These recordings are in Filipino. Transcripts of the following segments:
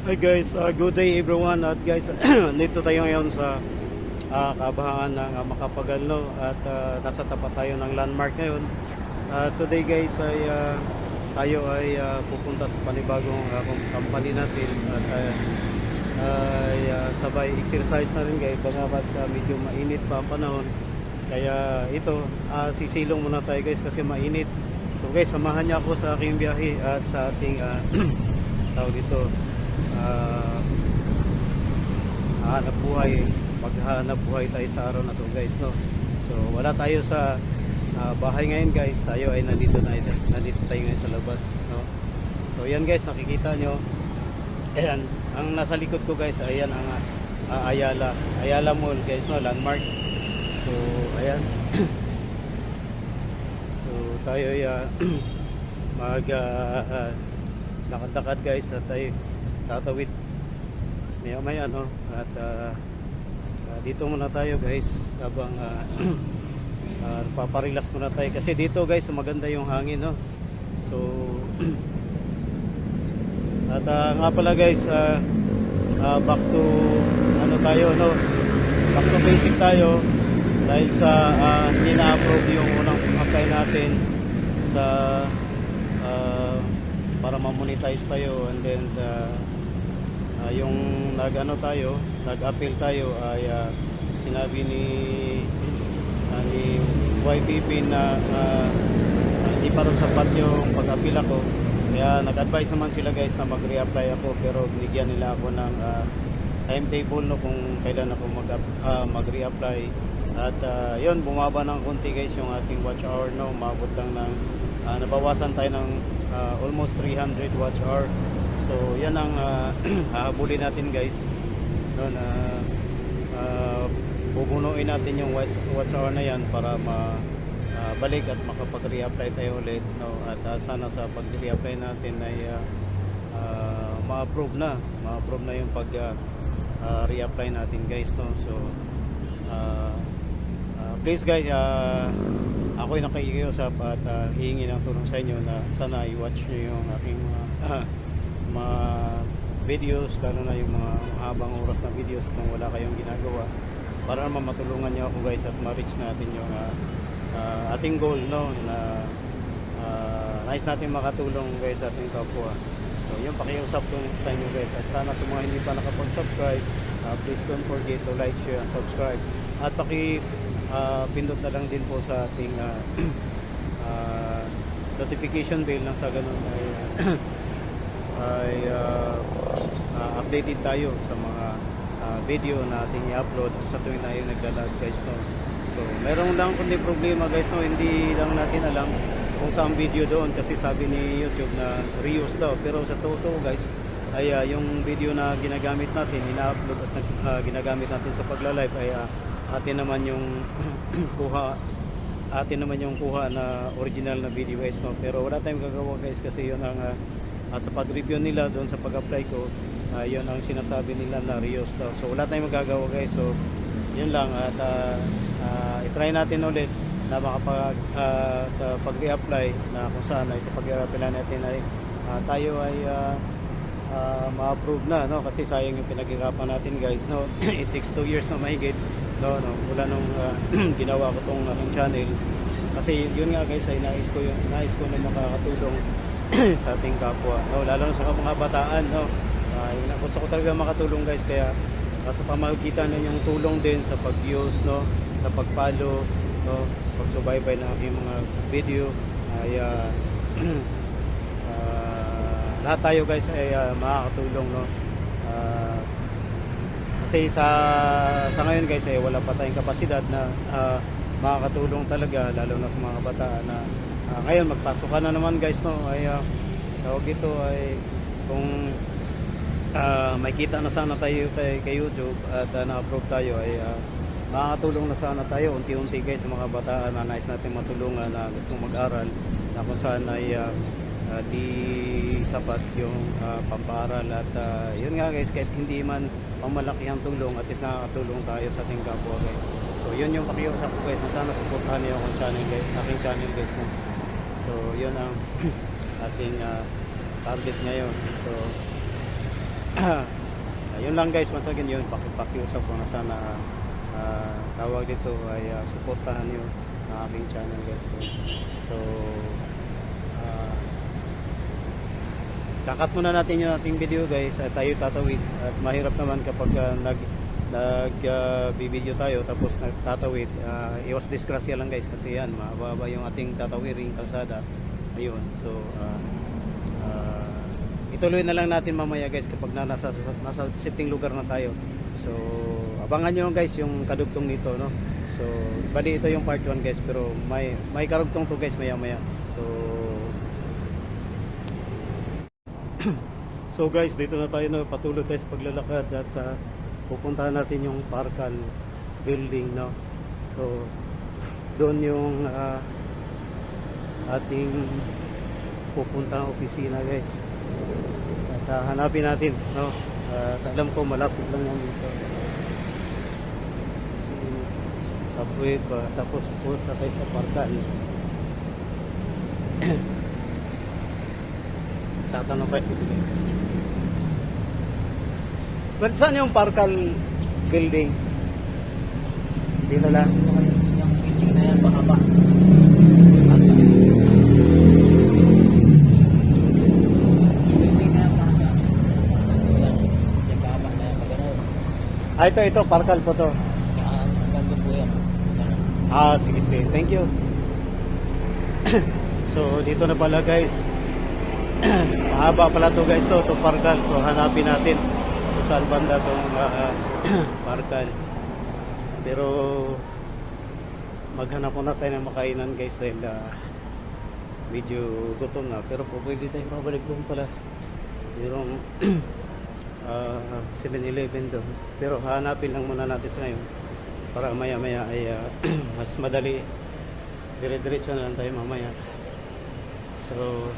Hi guys, good day everyone. At guys, dito tayo ngayon sa kabahaan ng Macapagal, no? At nasa tapat tayo ng landmark ngayon. Today guys ay tayo ay pupunta sa panibagong company natin at sabay exercise na rin guys. Bagamat medyo mainit pa ang panahon. Kaya ito, sisilong muna tayo guys kasi mainit. So guys, samahan niyo ako sa aking biyahe at sa ating tawag dito hanap buhay, maghanap buhay tayo sa araw na to guys, no? So wala tayo sa bahay ngayon guys, tayo ay nandito tayo ngayon sa labas, no? So yan guys, nakikita nyo, ayan, ang nasa likod ko guys, ayan ang Ayala Mall guys, no? Landmark. So ayan. So tayo ay mag lakad-lakad guys at tayo tatawid maya no, at dito muna tayo guys habang paparelax muna tayo kasi dito guys maganda yung hangin, no? So at nga pala guys, back to ano tayo, no? Back to basic tayo dahil sa hindi na-approve yung unang apply natin sa para ma-monetize tayo, and then yung nag-appeal tayo ay sinabi ni YPP na hindi pa rin sapat yung pag-appeal ako, kaya nag-advise naman sila guys na mag-reapply ako, pero binigyan nila ako ng timetable, no, kung kailan ako mag-reapply. At yun, bumaba ng konti guys yung ating watch hour, no? Umabot lang ng nabawasan tayo ng almost 300 watch hour. So yan ang hahabulin natin guys, no, na bubunuin natin yung watch hour na yan para balik at makapag-reapply tayo ulit, no? At sana sa pag-reapply natin ay ma-approve na yung pag-reapply natin guys, no? So please guys, ako'y nakikiusap at hihingi ng tulong sa inyo na sana i-watch nyo yung aking mga videos, lalo na yung mga habang oras na videos kung wala kayong ginagawa, para naman matulungan nyo ako guys at ma-reach natin yung ating goal, no, na nais natin makatulong guys sa ating kapwa. So yung pakiusap ko sa inyo guys, at sana sa mga hindi pa nakapag-subscribe, please don't forget to like, share and subscribe, at pindot na lang din po sa ating notification bell, nang sa ganun ay updated tayo sa mga video na ating i-upload sa tuwing tayo nagla-live guys, no? So meron lang kundi problema guys, no, hindi lang natin alam kung saan video doon, kasi sabi ni YouTube na reuse daw, pero sa totoo guys ay yung video na ginagamit natin, ina-upload at ginagamit natin sa pagla-live ay atin naman yung kuha na original na video guys, no? Pero wala tayong gagawa guys kasi yun ang sa pag-review nila doon sa pag-apply ko, yun ang sinasabi nila na reuse daw. So wala tayong magagawa guys. So yun lang, at i-try natin ulit na sa pag-reapply, na kung saan ay sa pag-reapply natin ay tayo ay ma-approve na, no? Kasi sayang yung pinaghirapan natin guys, no? It takes 2 years na mahigit, no, mula nung ginawa ko tong channel, kasi yun nga guys ay nais ko na makakatulong sa ating kapwa, no? Lalo na sa mga bataan, no? Gusto ko talaga makatulong guys, kaya sa pamagitan ng yung tulong din sa pag-views, no, sa pag-follow, no, sa pagsubaybay ng aking mga video ay lahat tayo guys ay makakatulong, no? Kasi sa ngayon guys ay wala pa tayong kapasidad na makakatulong talaga, lalo na sa mga bataan na ngayon magpasok ka na naman guys, no? Ay tawag ito ay kung may kita na sana tayo kay YouTube at na-approve tayo, ay makakatulong na sana tayo unti-unti guys sa mga bataan na nais natin matulungan, na gustong mag-aral, na kung saan ay di sapat yung pampaaral. At yun nga guys, kahit hindi man pamalaki ang tulong, at least nakakatulong tayo sa ating kapwa guys. So yun yung pakiusap ko guys, na sana supportahan niyo akong channel guys, aking channel guys, no? So yun ang ating target ngayon. So Yun lang guys, once again yun, pakiusap ko na sana tawag dito ay suportahan nyo ang aking channel guys. So ah, kakat muna natin yung ating video guys at tayo tatawid. At mahirap naman kapag bibideo tayo tapos nagtatawid, iwas disgrasya lang guys kasi yan mababa yung ating tatawiring kalsada. Ayun, so ituloy na lang natin mamaya guys kapag nasa sitting lugar na tayo. So abangan nyo guys yung kadugtong nito, no? So bali ito yung part 1 guys, pero may karugtong to guys maya maya. So so guys, dito na tayo na patuloy tayo sa paglalakad at pupuntahan natin yung Parcal building, no? So doon yung ating pupuntang opisina guys. At hanapin natin, no? At alam ko malapit lang yan dito. Tapos punta tayo sa Parcal. Tatanong kayo guys. But saan yung Parcal building? Dito lang. Yung building na yan, baka ba? Ito, Parcal po to. Hanggang po yan. Sige. Thank you. So, dito na pala guys. Mahaba pala to guys to Parcal. So, hanapin natin kung saan banda tong Parcal. Pero, maghanap muna tayo ng makainan guys dahil medyo gutom na. Pero po, pwede tayong mabalik doon pala. Merong 7-Eleven doon. Pero hanapin lang muna natin sa ngayon para maya maya ay mas madali, dire-diretso na lang tayo mamaya. So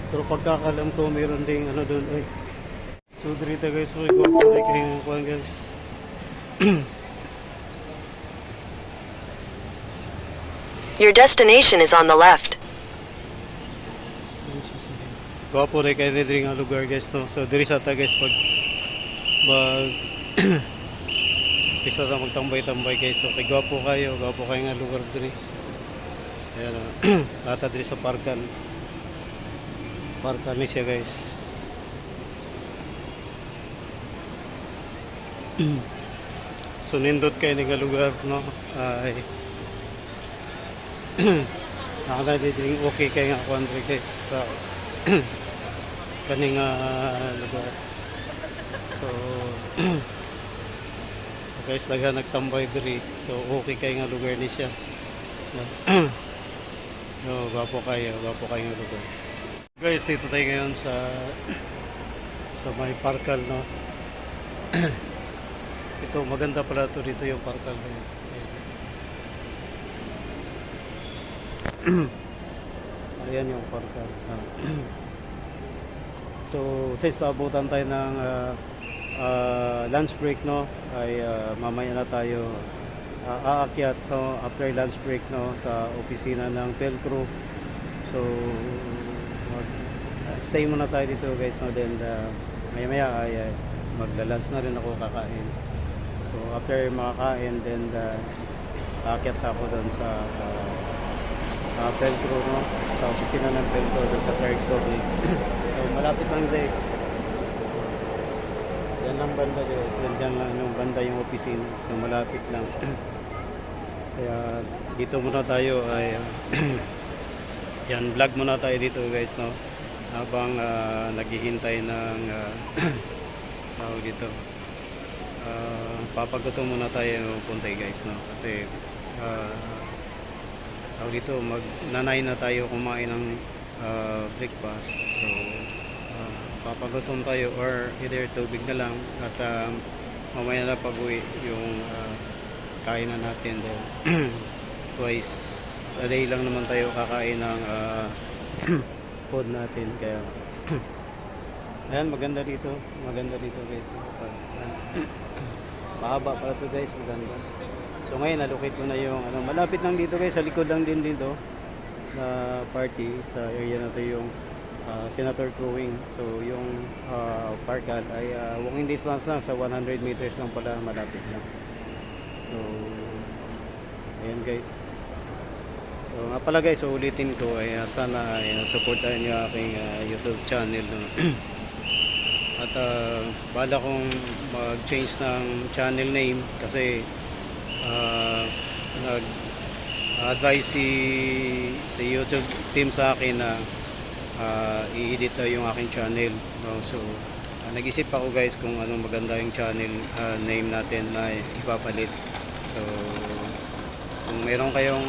pero pagkakalam ko meron ding ano doon ay. So dito guys, may gwapo na kayo kuhan guys. Your destination is on the left. Gwapo rin kayo dito nga lugar guys, no? So diri sa ta guys pag pisa ta magtambay-tambay guys. So kay gwapo kayo nga lugar diri. Ayan o. Lata diri sa Parcal ni siya guys. So nindot kayo nga lugar, no? Ay nakala dito okay kayo nga kuhan diri guys. So kaning lugar. So guys, nagtambay diri. So okay kay nga lugar ni siya. No, gwapo kayo nga lugar. Guys, dito tayo ngayon sa may Parcal, no. Ito maganda pala to dito yung Parcal guys. Ayan yung Parcal. So since paabutan tayo ng lunch break, no, ay mamaya na tayo aakyat, no, after lunch break, no, sa opisina ng Pelcro. So stay muna tayo dito guys, no, then maya maya ay magla-lunch na rin ako, kakain. So after makakain, then aakyat ako doon sa Pelcro, no, sa opisina ng Pelcro doon sa third floor. So malapit lang guys. Yan lang banda guys. Yan lang yung banda yung opisina. So malapit lang. Kaya dito muna tayo ay yan, vlog muna tayo dito guys, no, habang naghihintay ng tawag dito. Papagutom muna tayo puntay guys, no, kasi tawag dito, magnanay na tayo kumain ng breakfast. So papagutom tayo or either tubig na lang at mamaya na pag-uwi yung kainan natin dahil twice a day lang naman tayo kakain ng food natin. Kaya ayan, maganda dito guys. Mahaba pala to guys, maganda. So ngayon nalocate ko na yung malapit lang dito guys, sa likod lang din dito na party sa area na to yung Senator Crewing. So yung Parkal ay walking distance lang, sa 100 meters lang pala, malapit lang. So ayan guys. So nga pala guys, so ulitin ko ay sana supportahan niyo aking YouTube channel, no? At bala kong mag-change ng channel name kasi nag-advise si YouTube team sa akin na i-edit daw yung aking channel, no? So nag-isip ako guys kung anong maganda yung channel name natin na ipapalit. So kung meron kayong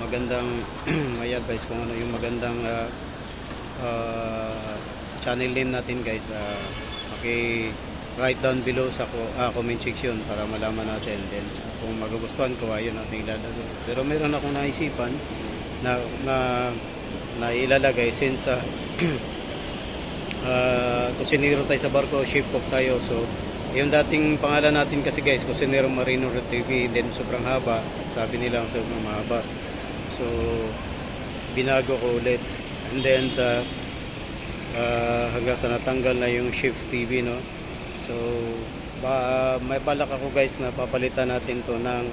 magandang may advice kung ano yung magandang channel name natin guys, write down below sa comment section para malaman natin. Then kung magugustuhan ko, ayun natin ilalagay. Pero meron akong naisipan na ilalagay since kusinero tayo sa barko, ship cook tayo. So yung dating pangalan natin kasi guys, Kusinero Marino TV, then sobrang haba, sabi nila sobrang mahaba. So binago ko ulit, and then hanggang sa natanggal na yung Shift TV, no? So may balak ako guys na papalitan natin to ng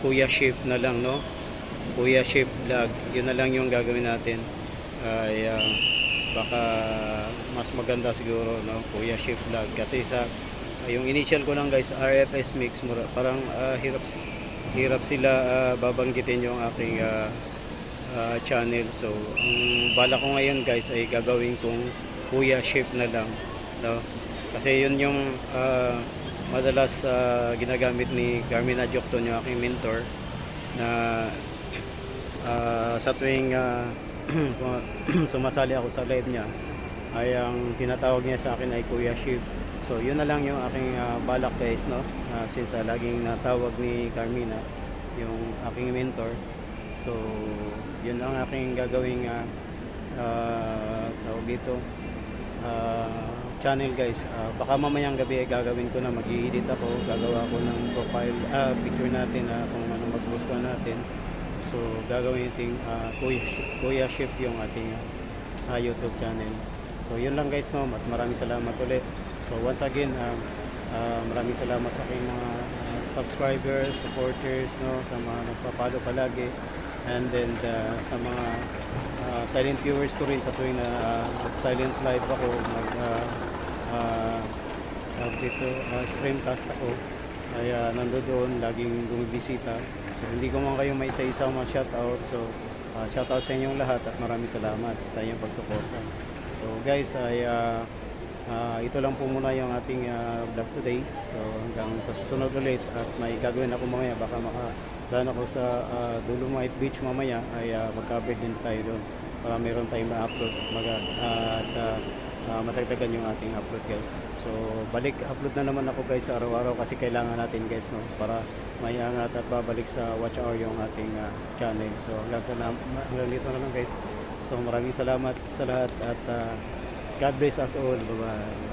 Kuya Shift na lang, no? Kuya Shift Vlog, yun na lang yung gagawin natin. Baka mas maganda siguro, no? Kuya Shift Vlog, kasi sa yung initial ko lang guys, RFS Mix, parang hirap sila babanggitin yung aking channel. So ang bala ko ngayon guys ay gagawin kong Kuya Shift na lang, no? Kasi yun yung madalas ginagamit ni Carmine Adjocton, yung aking mentor, na sa tuwing sumasali ako sa live niya, ay ang tinatawag niya sa akin ay Kuya Shift. So yun na lang yung aking balak guys, no? Since laging natawag ni Carmina yung aking mentor. So yun ang aking gagawing tawag dito channel guys. Baka mamayang gabi ay gagawin ko na, mag-i-edit ako, gagawa ko ng profile picture natin kung ano magustuhan natin. So gagawin natin Kuya Shift yung ating YouTube channel. So yun lang guys, no? At maraming salamat ulit. So once again, maraming salamat sa aking mga subscribers, supporters, no? Sa mga nagpapalo palagi, and then sa mga silent viewers ko rin sa tuwing na silent live ako, streamcast ako, ay nandoon laging bumibisita. So hindi ko man kayo may isa-isa ma-shoutout. So shoutout sa inyong lahat at maraming salamat sa inyong pagsuporta. So guys, ay ito lang po muna yung ating vlog today. So hanggang sa susunod ulit, at may gagawin ako mamaya, baka makadaan ako sa Dolomite Beach mamaya, ay mag-cover din tayo doon para meron tayong ma-upload at matagdagan yung ating upload guys. So balik upload na naman ako guys araw-araw, kasi kailangan natin guys, no, para may angat at babalik sa watch hour yung ating channel. So hanggang dito na lang guys. So maraming salamat sa lahat, at God bless us all. Bye bye.